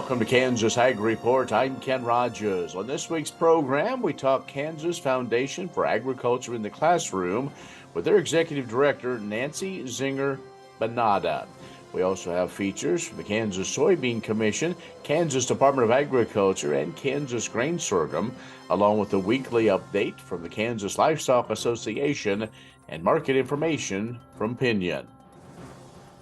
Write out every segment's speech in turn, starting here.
Welcome to Kansas Ag Report. I'm Ken Rogers. On this week's program, we talk Kansas Foundation for Agriculture in the Classroom with their Executive Director, Nancy Zenger-Beneda. We also have features from the Kansas Soybean Commission, Kansas Department of Agriculture, and Kansas Grain Sorghum, along with a weekly update from the Kansas Livestock Association and market information from Pinion.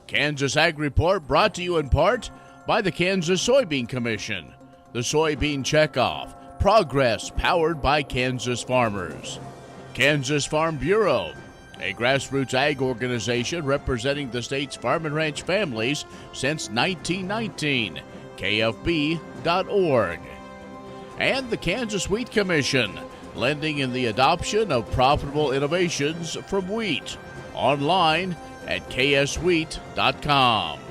Kansas Ag Report brought to you in part by the Kansas Soybean Commission, the Soybean Checkoff, progress powered by Kansas farmers. Kansas Farm Bureau, a grassroots ag organization representing the state's farm and ranch families since 1919, kfb.org. And the Kansas Wheat Commission, lending in the adoption of profitable innovations from wheat, online at kswheat.com.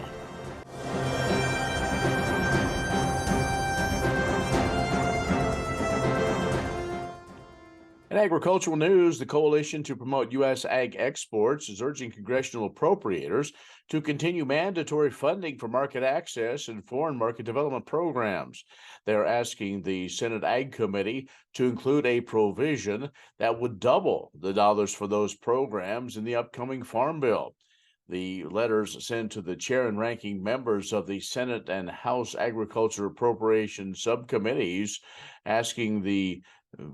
In agricultural news, the Coalition to Promote U.S. Ag Exports is urging congressional appropriators to continue mandatory funding for market access and foreign market development programs. They're asking the Senate Ag Committee to include a provision that would double the dollars for those programs in the upcoming Farm Bill. The letters sent to the chair and ranking members of the Senate and House Agriculture Appropriations subcommittees asking the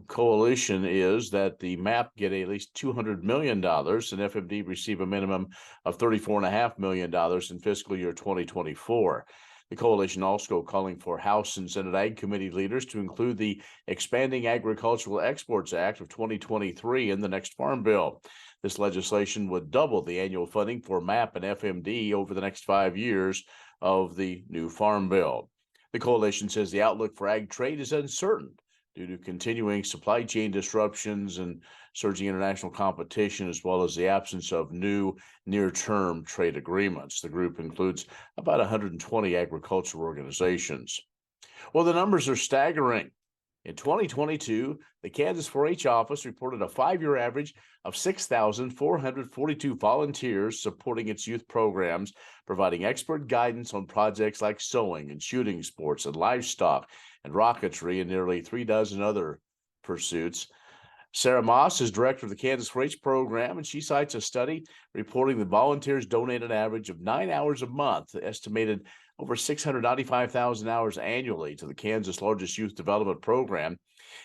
coalition is that the MAP get at least $200 million and FMD receive a minimum of $34.5 million in fiscal year 2024. The coalition also calling for House and Senate Ag Committee leaders to include the Expanding Agricultural Exports Act of 2023 in the next Farm Bill. This legislation would double the annual funding for MAP and FMD over the next 5 years of the new Farm Bill. The coalition says the outlook for ag trade is uncertain due to continuing supply chain disruptions and surging international competition, as well as the absence of new near-term trade agreements. The group includes about 120 agricultural organizations. Well, the numbers are staggering. In 2022, the Kansas 4-H office reported a 5-year average of 6,442 volunteers supporting its youth programs, providing expert guidance on projects like sewing and shooting sports and livestock and rocketry and nearly 36 other pursuits. Sarah Moss is director of the Kansas 4-H program, and she cites a study reporting that volunteers donate an average of 9 hours a month, estimated over 695,000 hours annually to the Kansas' largest youth development program.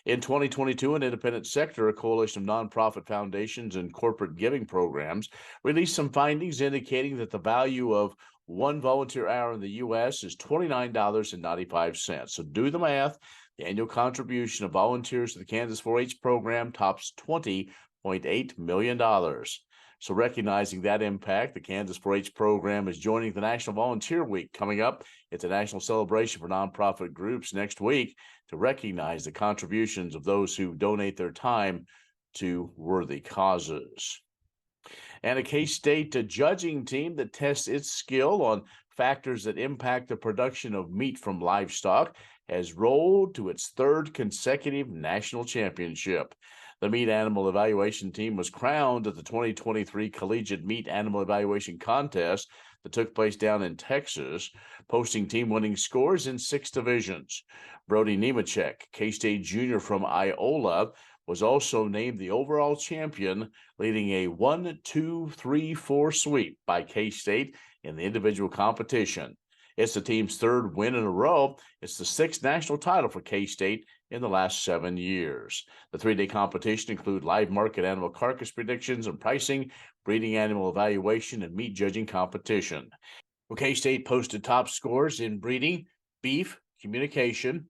In 2022, an independent sector, a coalition of nonprofit foundations and corporate giving programs, released some findings indicating that the value of one volunteer hour in the U.S. is $29.95. So do the math. The annual contribution of volunteers to the Kansas 4-H program tops $20.8 million. So recognizing that impact, the Kansas 4-H program is joining the National Volunteer Week coming up. It's a national celebration for nonprofit groups next week to recognize the contributions of those who donate their time to worthy causes. And a K-State judging team that tests its skill on factors that impact the production of meat from livestock has rolled to its third consecutive national championship. The meat animal evaluation team was crowned at the 2023 Collegiate Meat Animal Evaluation Contest that took place down in Texas, posting team-winning scores in 6 divisions. Brody Nemechek, K-State junior from Iola, was also named the overall champion, leading a 1-2-3-4 sweep by K-State in the individual competition. It's the team's third win in a row. It's the 6th national title for K-State in the last 7 years. The 3-day competition include live market animal carcass predictions and pricing, breeding animal evaluation, and meat judging competition. Well, K-State posted top scores in breeding, beef, communication,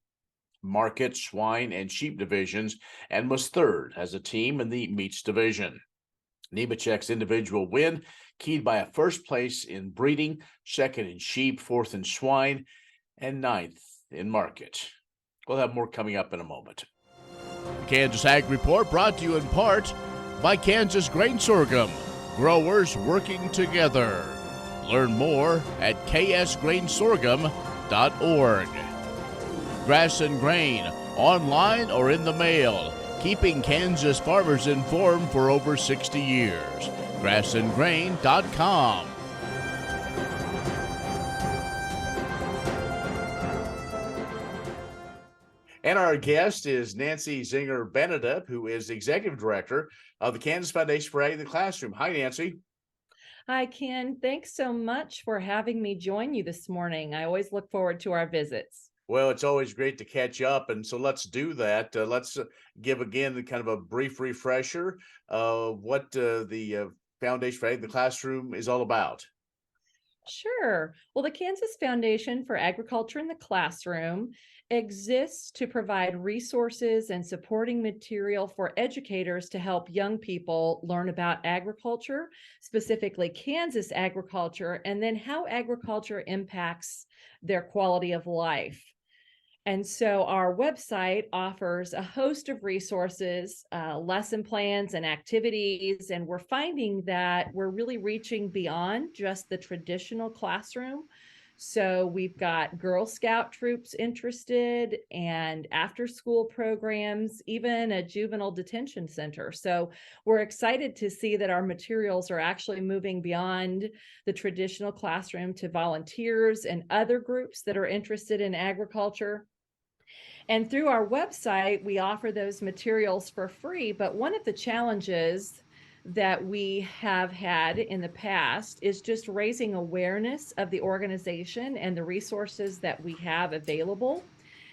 market, swine, and sheep divisions, and was third as a team in the meats division. Nemechek's individual win, keyed by a first place in breeding, second in sheep, fourth in swine, and 9th in market. We'll have more coming up in a moment. The Kansas Ag Report brought to you in part by Kansas Grain Sorghum, growers working together. Learn more at ksgrainsorghum.org. Grass and Grain, online or in the mail, keeping Kansas farmers informed for over 60 years. grassandgrain.com. And our guest is Nancy Zenger-Beneda, who is Executive Director of the Kansas Foundation for Ag in the Classroom. Hi, Nancy. Hi, Ken. Thanks so much for having me join you this morning. I always look forward to our visits. Well, it's always great to catch up, and so let's do that. Let's give again kind of a brief refresher of what the Foundation for Ag in the Classroom is all about. Sure. Well, the Kansas Foundation for Agriculture in the Classroom exists to provide resources and supporting material for educators to help young people learn about agriculture, specifically Kansas agriculture, and then how agriculture impacts their quality of life. And so our website offers a host of resources, lesson plans, and activities. And we're finding that we're really reaching beyond just the traditional classroom. So we've got Girl Scout troops interested and after school programs, even a juvenile detention center. So we're excited to see that our materials are actually moving beyond the traditional classroom to volunteers and other groups that are interested in agriculture. And through our website, we offer those materials for free. But one of the challenges that we have had in the past is just raising awareness of the organization and the resources that we have available,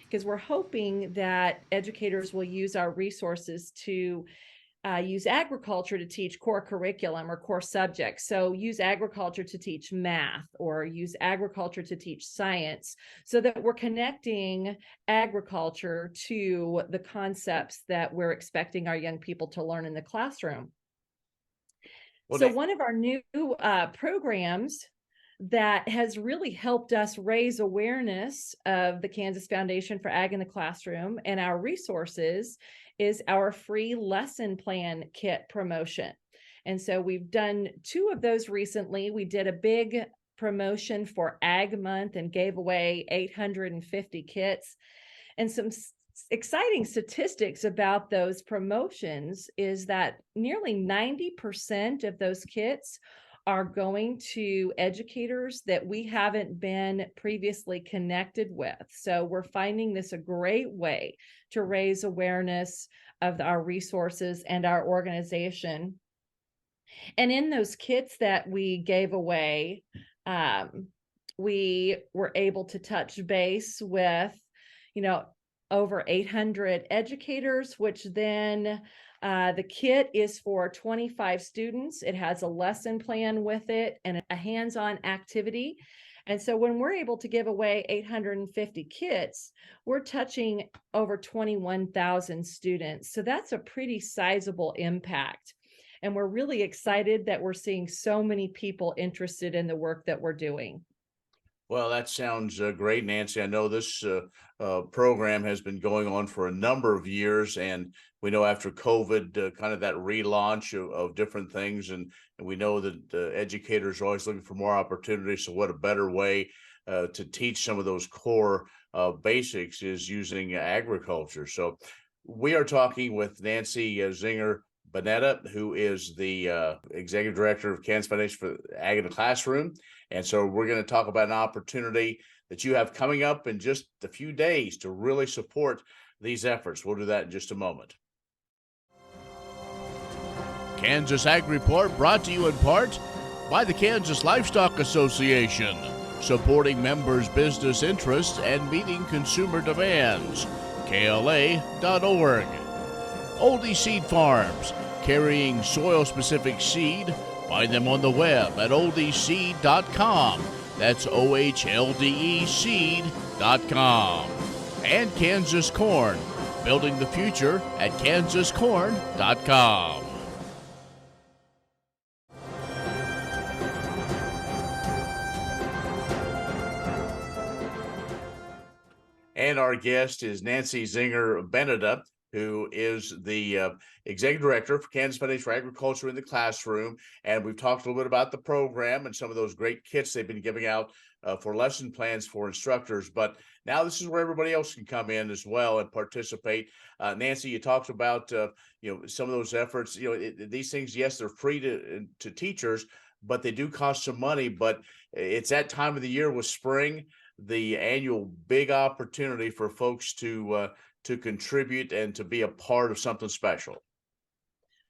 because we're hoping that educators will use our resources to use agriculture to teach core curriculum or core subjects. So use agriculture to teach math or use agriculture to teach science, so that we're connecting agriculture to the concepts that we're expecting our young people to learn in the classroom. Well, So one of our new programs that has really helped us raise awareness of the Kansas Foundation for Ag in the Classroom and our resources is our free lesson plan kit promotion. And so we've done two of those recently. We did a big promotion for Ag Month and gave away 850 kits. And some exciting statistics about those promotions is that nearly 90% of those kits are going to educators that we haven't been previously connected with. So we're finding this a great way to raise awareness of our resources and our organization. And in those kits that we gave away, we were able to touch base with, over 800 educators, which then the kit is for 25 students. It has a lesson plan with it and a hands-on activity. And so when we're able to give away 850 kits, we're touching over 21,000 students. So that's a pretty sizable impact. And we're really excited that we're seeing so many people interested in the work that we're doing. Well, that sounds great, Nancy. I know this program has been going on for a number of years, and we know after COVID, kind of that relaunch of different things, and we know that educators are always looking for more opportunities. So, what a better way to teach some of those core basics is using agriculture. So, we are talking with Nancy Zenger-Beneda, who is the Executive Director of Kansas Foundation for Ag in the Classroom. And so we're going to talk about an opportunity that you have coming up in just a few days to really support these efforts. We'll do that in just a moment. Kansas Ag Report brought to you in part by the Kansas Livestock Association, supporting members' business interests and meeting consumer demands. KLA.org. Oldie Seed Farms, carrying soil-specific seed. Find them on the web at oldieseed.com. That's OHLDE seed.com. And Kansas Corn, building the future at kansascorn.com. And our guest is Nancy Zenger-Beneda, who is the Executive Director for Kansas Foundation for Agriculture in the Classroom. And we've talked a little bit about the program and some of those great kits they've been giving out for lesson plans for instructors. But now this is where everybody else can come in as well and participate. Nancy, you talked about some of those efforts. These things, yes, they're free to teachers, but they do cost some money. But it's that time of the year with spring, the annual big opportunity for folks to to contribute and to be a part of something special.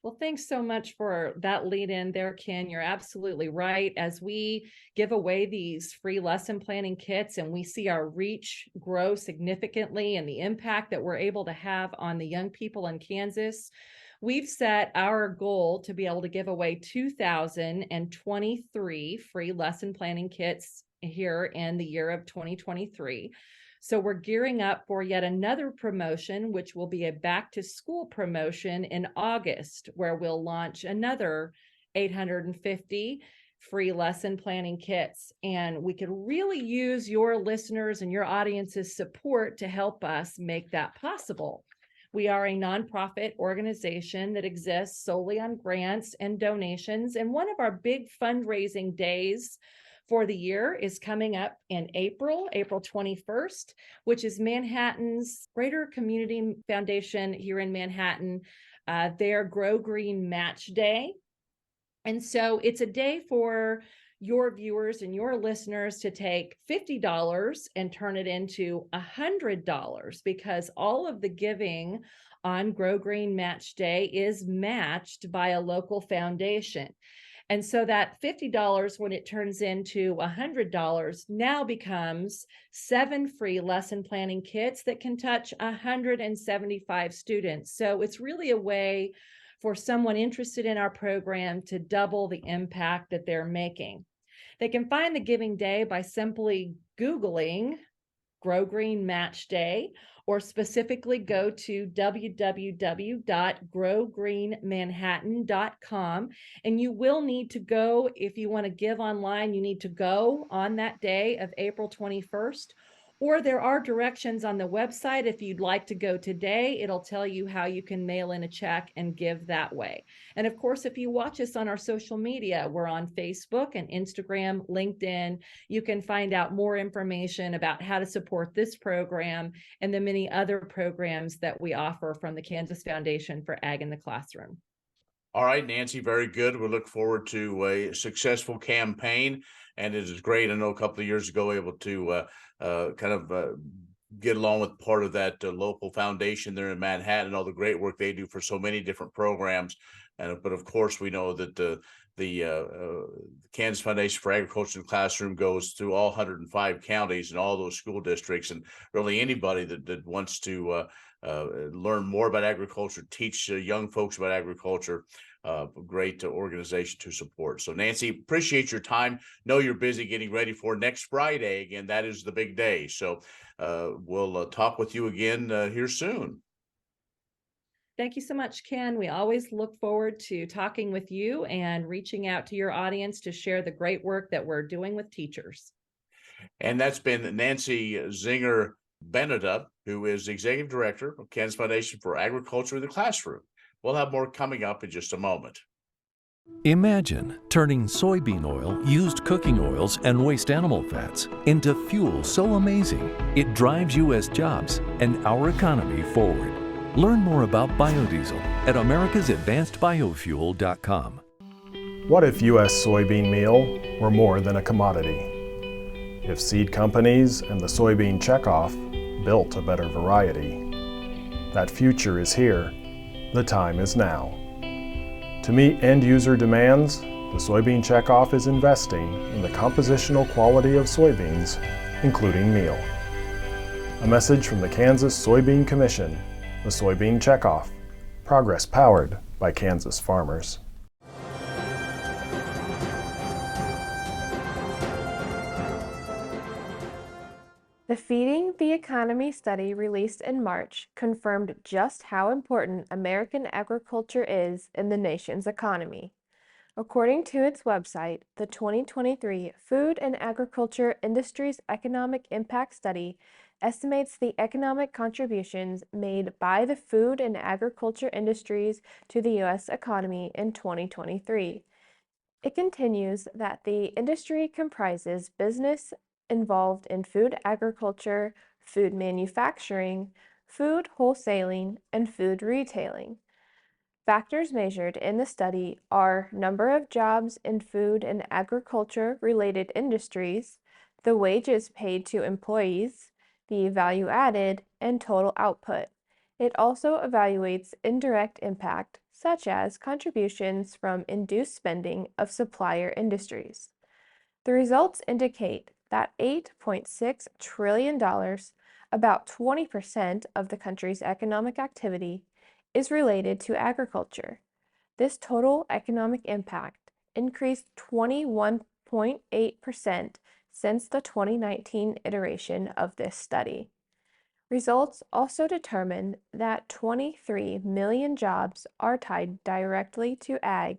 Well, thanks so much for that lead in there, Ken. You're absolutely right. As we give away these free lesson planning kits and we see our reach grow significantly and the impact that we're able to have on the young people in Kansas, we've set our goal to be able to give away 2,023 free lesson planning kits here in the year of 2023. So we're gearing up for yet another promotion, which will be a back to school promotion in August, where we'll launch another 850 free lesson planning kits. And we could really use your listeners and your audience's support to help us make that possible. We are a nonprofit organization that exists solely on grants and donations. And one of our big fundraising days for the year is coming up in April 21st, which is Manhattan's Greater Community Foundation here in Manhattan, their Grow Green Match Day. And so it's a day for your viewers and your listeners to take $50 and turn it into $100, because all of the giving on Grow Green Match Day is matched by a local foundation. And so that $50, when it turns into $100, now becomes 7 free lesson planning kits that can touch 175 students. So it's really a way for someone interested in our program to double the impact that they're making. They can find the giving day by simply Googling Grow Green Match Day, or specifically go to www.growgreenmanhattan.com. And you will need to go, if you want to give online, you need to go on that day of April 21st. Or there are directions on the website. If you'd like to go today, it'll tell you how you can mail in a check and give that way. And of course, if you watch us on our social media, we're on Facebook and Instagram, LinkedIn. You can find out more information about how to support this program and the many other programs that we offer from the Kansas Foundation for Ag in the Classroom. All right, Nancy, very good. We look forward to a successful campaign, and it is great. I know a couple of years ago, able to get along with part of that local foundation there in Manhattan, all the great work they do for so many different programs. But of course, we know that the Kansas Foundation for Agriculture in the Classroom goes through all 105 counties and all those school districts, and really anybody that wants to learn more about agriculture, teach young folks about agriculture. Great organization to support. So Nancy, appreciate your time. Know you're busy getting ready for next Friday. Again, that is the big day. So we'll talk with you again here soon. Thank you so much, Ken. We always look forward to talking with you and reaching out to your audience to share the great work that we're doing with teachers. And that's been Nancy Zenger-Beneda, who is the Executive Director of Kansas Foundation for Agriculture in the Classroom. We'll have more coming up in just a moment. Imagine turning soybean oil, used cooking oils, and waste animal fats into fuel so amazing it drives U.S. jobs and our economy forward. Learn more about biodiesel at americasadvancedbiofuel.com. What if U.S. soybean meal were more than a commodity? If seed companies and the soybean checkoff built a better variety? That future is here. The time is now. To meet end-user demands, the soybean checkoff is investing in the compositional quality of soybeans, including meal. A message from the Kansas Soybean Commission, the Soybean Checkoff, progress powered by Kansas farmers. The Feeding the Economy study released in March confirmed just how important American agriculture is in the nation's economy. According to its website, the 2023 Food and Agriculture Industries Economic Impact Study estimates the economic contributions made by the food and agriculture industries to the U.S. economy in 2023. It continues that the industry comprises business involved in food agriculture, food manufacturing, food wholesaling, and food retailing. Factors measured in the study are number of jobs in food and agriculture-related industries, the wages paid to employees, the value added, and total output, It also evaluates indirect impact, such as contributions from induced spending of supplier industries. The results indicate that $8.6 trillion, about 20% of the country's economic activity, is related to agriculture. This total economic impact increased 21.8% since the 2019 iteration of this study. Results also determined that 23 million jobs are tied directly to ag.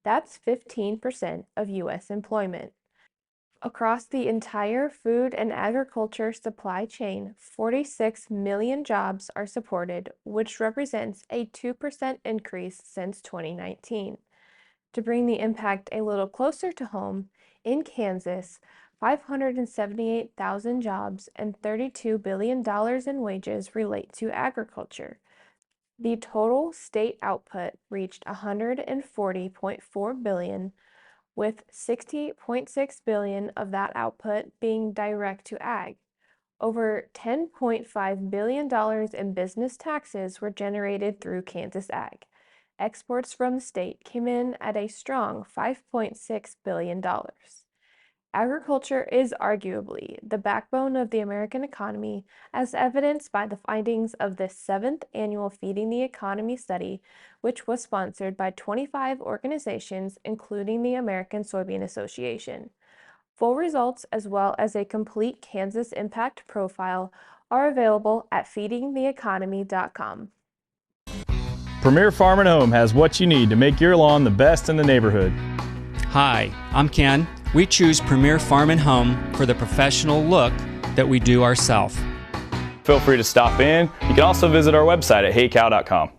That's 15% of U.S. employment. Across the entire food and agriculture supply chain, 46 million jobs are supported, which represents a 2% increase since 2019. To bring the impact a little closer to home, in Kansas, 578,000 jobs and $32 billion in wages relate to agriculture. The total state output reached $140.4 billion, with $60.6 billion of that output being direct to ag. Over $10.5 billion in business taxes were generated through Kansas ag. Exports from the state came in at a strong $5.6 billion. Agriculture is arguably the backbone of the American economy, as evidenced by the findings of the 7th annual Feeding the Economy study, which was sponsored by 25 organizations, including the American Soybean Association. Full results, as well as a complete Kansas impact profile, are available at feedingtheeconomy.com. Premier Farm and Home has what you need to make your lawn the best in the neighborhood. Hi, I'm Ken. We choose Premier Farm and Home for the professional look that we do ourselves. Feel free to stop in. You can also visit our website at heycow.com.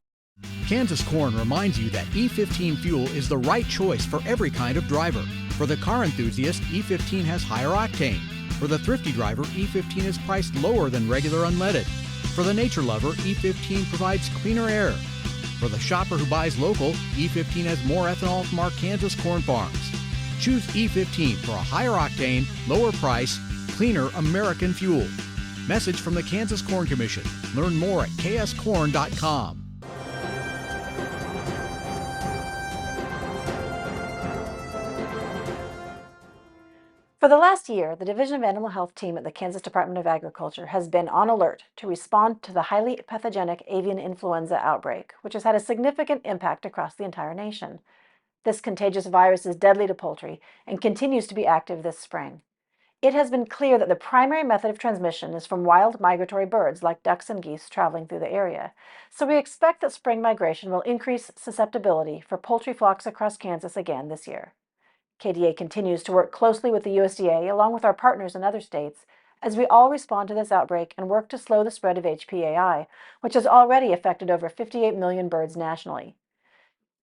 Kansas Corn reminds you that E15 fuel is the right choice for every kind of driver. For the car enthusiast, E15 has higher octane. For the thrifty driver, E15 is priced lower than regular unleaded. For the nature lover, E15 provides cleaner air. For the shopper who buys local, E15 has more ethanol from our Kansas corn farms. Choose E15 for a higher octane, lower price, cleaner American fuel. Message from the Kansas Corn Commission. Learn more at kscorn.com. For the last year, the Division of Animal Health team at the Kansas Department of Agriculture has been on alert to respond to the highly pathogenic avian influenza outbreak, which has had a significant impact across the entire nation. This contagious virus is deadly to poultry and continues to be active this spring. It has been clear that the primary method of transmission is from wild migratory birds like ducks and geese traveling through the area, so we expect that spring migration will increase susceptibility for poultry flocks across Kansas again this year. KDA continues to work closely with the USDA along with our partners in other states as we all respond to this outbreak and work to slow the spread of HPAI, which has already affected over 58 million birds nationally.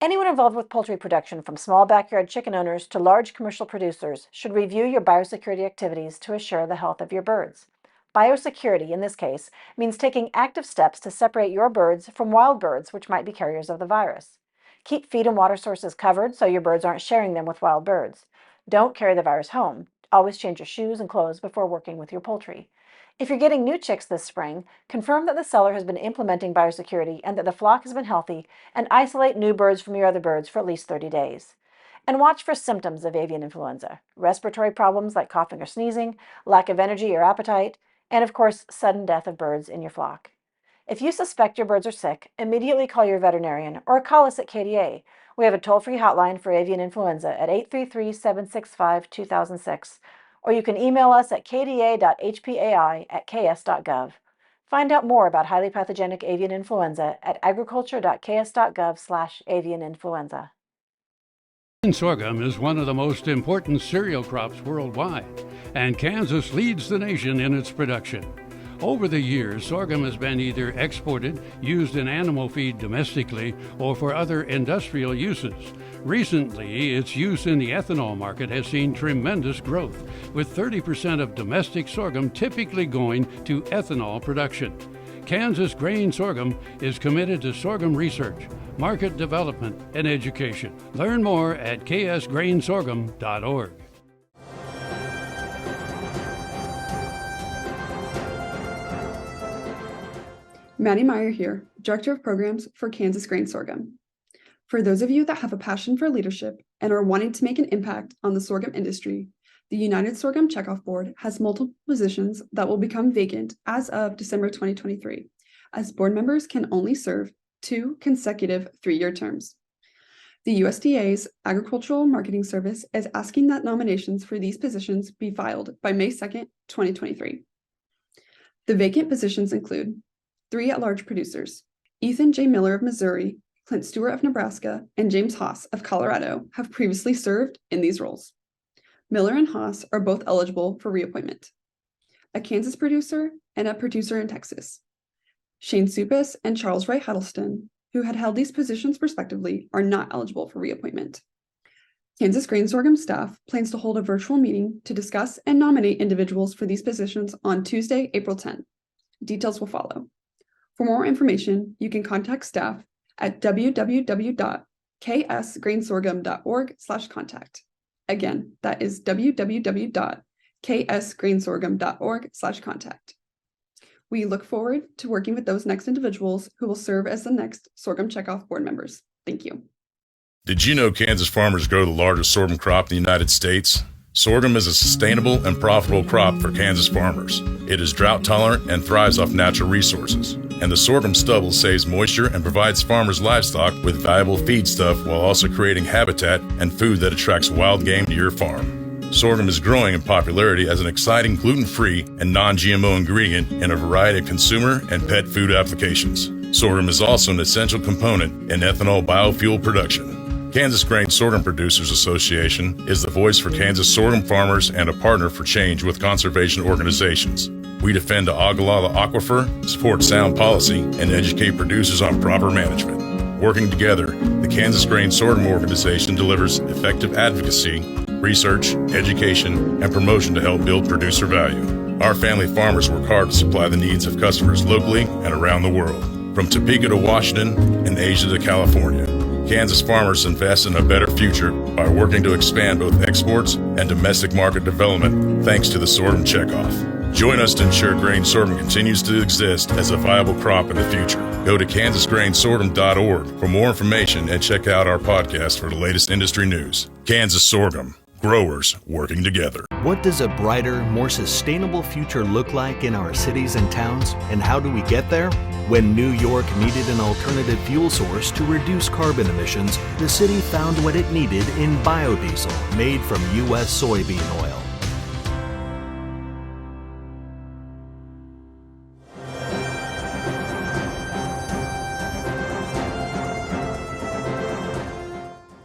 Anyone involved with poultry production, from small backyard chicken owners to large commercial producers, should review your biosecurity activities to assure the health of your birds. Biosecurity, in this case, means taking active steps to separate your birds from wild birds which might be carriers of the virus. Keep feed and water sources covered so your birds aren't sharing them with wild birds. Don't carry the virus home. Always change your shoes and clothes before working with your poultry. If you're getting new chicks this spring, confirm that the seller has been implementing biosecurity and that the flock has been healthy, and isolate new birds from your other birds for at least 30 days. And watch for symptoms of avian influenza: respiratory problems like coughing or sneezing, lack of energy or appetite, and of course, sudden death of birds in your flock. If you suspect your birds are sick, immediately call your veterinarian or call us at KDA. We have a toll-free hotline for avian influenza at 833-765-2006, or you can email us at kda.hpai@ks.gov. Find out more about highly pathogenic avian influenza at agriculture.ks.gov/avian-influenza. Sorghum is one of the most important cereal crops worldwide, and Kansas leads the nation in its production. Over the years, sorghum has been either exported, used in animal feed domestically, or for other industrial uses. Recently, its use in the ethanol market has seen tremendous growth, with 30% of domestic sorghum typically going to ethanol production. Kansas Grain Sorghum is committed to sorghum research, market development, and education. Learn more at ksgrainsorghum.org. Maddie Meyer here, Director of Programs for Kansas Grain Sorghum. For those of you that have a passion for leadership and are wanting to make an impact on the sorghum industry, the United Sorghum Checkoff Board has multiple positions that will become vacant as of December 2023, as board members can only serve 2 consecutive 3-year terms. The USDA's Agricultural Marketing Service is asking that nominations for these positions be filed by May 2nd, 2023. The vacant positions include 3 at-large producers. Ethan J. Miller of Missouri, Clint Stewart of Nebraska, and James Haas of Colorado have previously served in these roles. Miller and Haas are both eligible for reappointment. A Kansas producer and a producer in Texas. Shane Supis and Charles Ray Huddleston, who had held these positions respectively, are not eligible for reappointment. Kansas Grain Sorghum staff plans to hold a virtual meeting to discuss and nominate individuals for these positions on Tuesday, April 10. Details will follow. For more information, you can contact staff at www.ksgrainsorghum.org/contact. Again, that is www.ksgrainsorghum.org/contact. We look forward to working with those next individuals who will serve as the next Sorghum Checkoff board members. Thank you. Did you know Kansas farmers grow the largest sorghum crop in the United States? Sorghum is a sustainable and profitable crop for Kansas farmers. It is drought tolerant and thrives off natural resources. And the sorghum stubble saves moisture and provides farmers' livestock with valuable feedstuff while also creating habitat and food that attracts wild game to your farm. Sorghum is growing in popularity as an exciting gluten-free and non-GMO ingredient in a variety of consumer and pet food applications. Sorghum is also an essential component in ethanol biofuel production. Kansas Grain Sorghum Producers Association is the voice for Kansas sorghum farmers and a partner for change with conservation organizations. We defend the Ogallala Aquifer, support sound policy, and educate producers on proper management. Working together, the Kansas Grain Sorghum Organization delivers effective advocacy, research, education, and promotion to help build producer value. Our family farmers work hard to supply the needs of customers locally and around the world, from Topeka to Washington and Asia to California. Kansas farmers invest in a better future by working to expand both exports and domestic market development thanks to the Sorghum Checkoff. Join us to ensure grain sorghum continues to exist as a viable crop in the future. Go to kansasgrainsorghum.org for more information and check out our podcast for the latest industry news. Kansas Sorghum, growers working together. What does a brighter, more sustainable future look like in our cities and towns, and how do we get there? When New York needed an alternative fuel source to reduce carbon emissions, the city found what it needed in biodiesel made from U.S. soybean oil.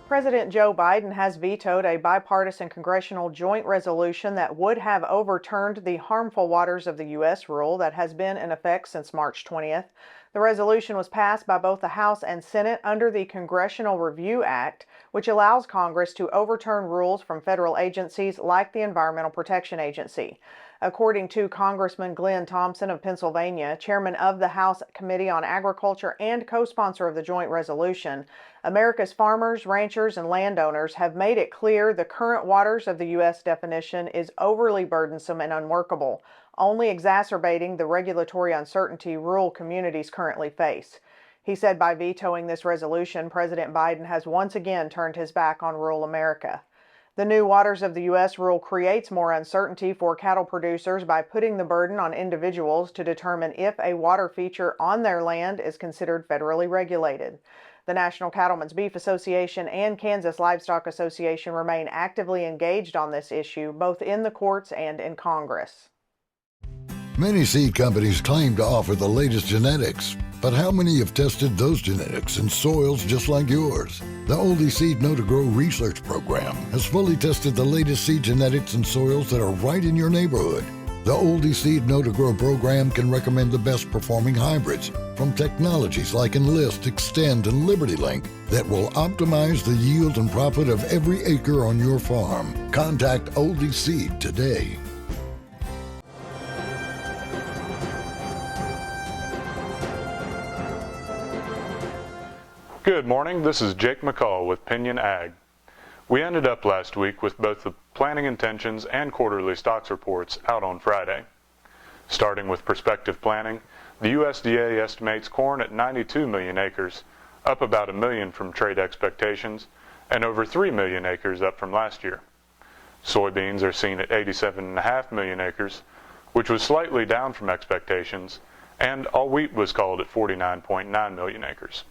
President Joe Biden has vetoed a bipartisan congressional joint resolution that would have overturned the harmful waters of the U.S. rule that has been in effect since March 20th. The resolution was passed by both the House and Senate under the Congressional Review Act, which allows Congress to overturn rules from federal agencies like the Environmental Protection Agency. According to Congressman Glenn Thompson of Pennsylvania, chairman of the House Committee on Agriculture and co-sponsor of the joint resolution, America's farmers, ranchers, and landowners have made it clear the current waters of the U.S. definition is overly burdensome and unworkable, only exacerbating the regulatory uncertainty rural communities currently face. He said by vetoing this resolution, President Biden has once again turned his back on rural America. The new waters of the U.S. rule creates more uncertainty for cattle producers by putting the burden on individuals to determine if a water feature on their land is considered federally regulated. The National Cattlemen's Beef Association and Kansas Livestock Association remain actively engaged on this issue, both in the courts and in Congress. Many seed companies claim to offer the latest genetics, but how many have tested those genetics in soils just like yours? The Oldie Seed Know to Grow research program has fully tested the latest seed genetics in soils that are right in your neighborhood. The Oldie Seed Know to Grow program can recommend the best performing hybrids from technologies like Enlist, Extend, and Liberty Link that will optimize the yield and profit of every acre on your farm. Contact Oldie Seed today. Good morning, this is Jake McCall with Pinion Ag. We ended up last week with both the planting intentions and quarterly stocks reports out on Friday. Starting with prospective planting, The USDA estimates corn at 92 million acres, up about 1 million from trade expectations, and over 3 million acres up from last year. Soybeans are seen at 87.5 million acres, which was slightly down from expectations, and all wheat was called at 49.9 million acres,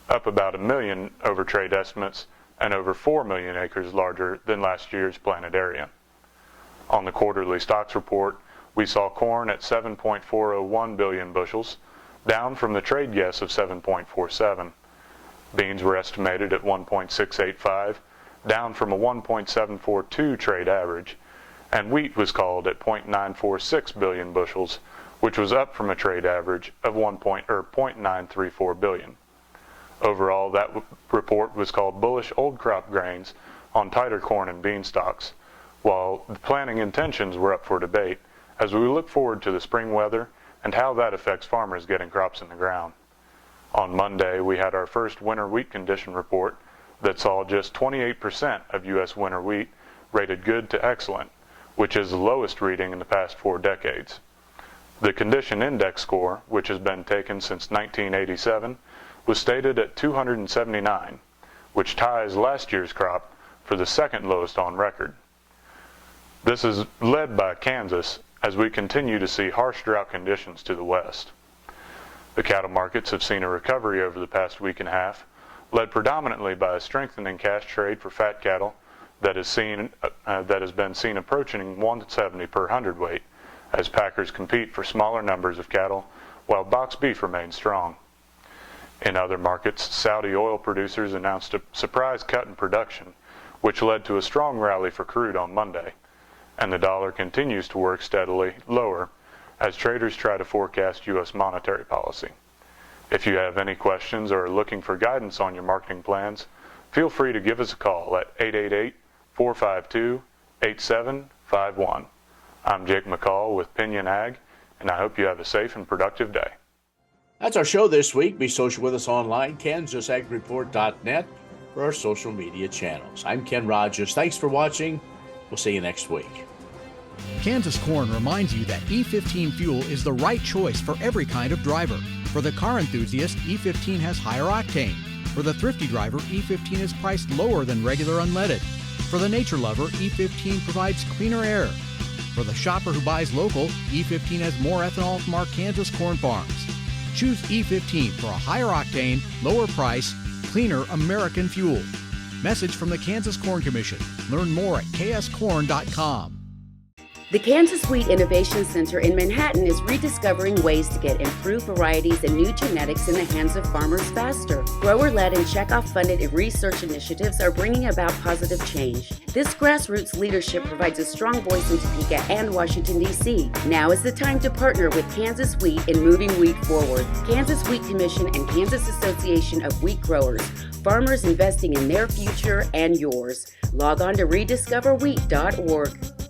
up about 1 million over trade estimates and over 4 million acres larger than last year's planted area. On the quarterly stocks report, we saw corn at 7.401 billion bushels, down from the trade guess of 7.47. Beans were estimated at 1.685, down from a 1.742 trade average, and wheat was called at 0.946 billion bushels, which was up from a trade average of 0.934 billion. Overall, that report was called bullish old crop grains on tighter corn and bean stocks, while the planting intentions were up for debate as we look forward to the spring weather and how that affects farmers getting crops in the ground. On Monday, we had our first winter wheat condition report that saw just 28% of U.S. winter wheat rated good to excellent, which is the lowest reading in the past 4 decades. The condition index score, which has been taken since 1987, was stated at 279, which ties last year's crop for the second lowest on record. This is led by Kansas as we continue to see harsh drought conditions to the west. The cattle markets have seen a recovery over the past week and a half, led predominantly by a strengthening cash trade for fat cattle that has been seen approaching 170 per hundredweight as packers compete for smaller numbers of cattle while box beef remains strong. In other markets, Saudi oil producers announced a surprise cut in production, which led to a strong rally for crude on Monday, and the dollar continues to work steadily lower as traders try to forecast U.S. monetary policy. If you have any questions or are looking for guidance on your marketing plans, feel free to give us a call at 888-452-8751. I'm Jake McCall with Pinion Ag, and I hope you have a safe and productive day. That's our show this week. Be social with us online, kansasagreport.net, for our social media channels. I'm Ken Rogers. Thanks for watching. We'll see you next week. Kansas Corn reminds you that E15 fuel is the right choice for every kind of driver. For the car enthusiast, E15 has higher octane. For the thrifty driver, E15 is priced lower than regular unleaded. For the nature lover, E15 provides cleaner air. For the shopper who buys local, E15 has more ethanol from our Kansas corn farms. Choose E15 for a higher octane, lower price, cleaner American fuel. Message from the Kansas Corn Commission. Learn more at kscorn.com. The Kansas Wheat Innovation Center in Manhattan is rediscovering ways to get improved varieties and new genetics in the hands of farmers faster. Grower-led and checkoff-funded research initiatives are bringing about positive change. This grassroots leadership provides a strong voice in Topeka and Washington, D.C. Now is the time to partner with Kansas Wheat in moving wheat forward. Kansas Wheat Commission and Kansas Association of Wheat Growers. Farmers investing in their future and yours. Log on to rediscoverwheat.org.